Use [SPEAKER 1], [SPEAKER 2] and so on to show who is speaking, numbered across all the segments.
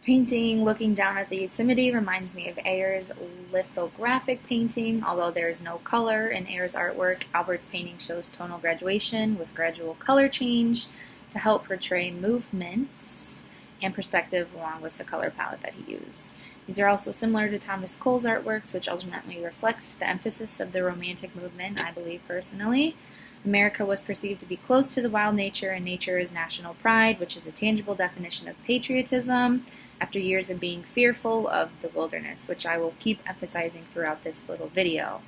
[SPEAKER 1] Painting looking down at the Yosemite reminds me of Ayer's lithographic painting. Although there is no color in Ayer's artwork, Albert's painting shows tonal graduation with gradual color change to help portray movements and perspective along with the color palette that he used. These are also similar to Thomas Cole's artworks, which ultimately reflects the emphasis of the Romantic movement, I believe personally. America was perceived to be close to the wild nature, and nature is national pride, which is a tangible definition of patriotism after years of being fearful of the wilderness, which I will keep emphasizing throughout this little video.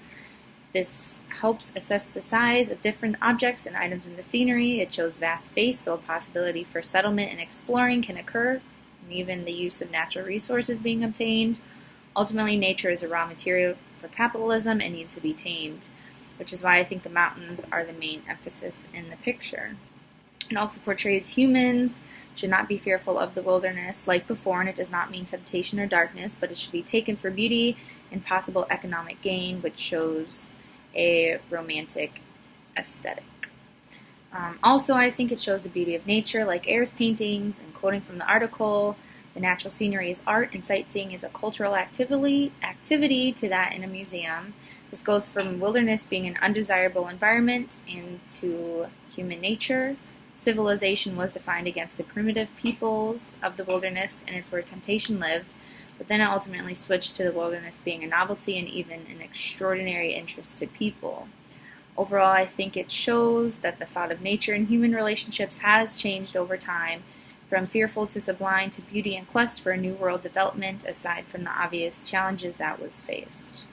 [SPEAKER 1] This helps assess the size of different objects and items in the scenery. It shows vast space, so a possibility for settlement and exploring can occur, and even the use of natural resources being obtained. Ultimately, nature is a raw material for capitalism and needs to be tamed, which is why I think the mountains are the main emphasis in the picture. It also portrays humans should not be fearful of the wilderness like before, and it does not mean temptation or darkness, but it should be taken for beauty and possible economic gain, which shows a romantic aesthetic. Also, I think it shows the beauty of nature, like Ayer's paintings, and quoting from the article, the natural scenery is art and sightseeing is a cultural activity to that in a museum. This goes from wilderness being an undesirable environment into human nature. Civilization was defined against the primitive peoples of the wilderness, and it's where temptation lived, but then it ultimately switched to the wilderness being a novelty and even an extraordinary interest to people. Overall, I think it shows that the thought of nature and human relationships has changed over time, from fearful to sublime to beauty and quest for a new world development, aside from the obvious challenges that was faced.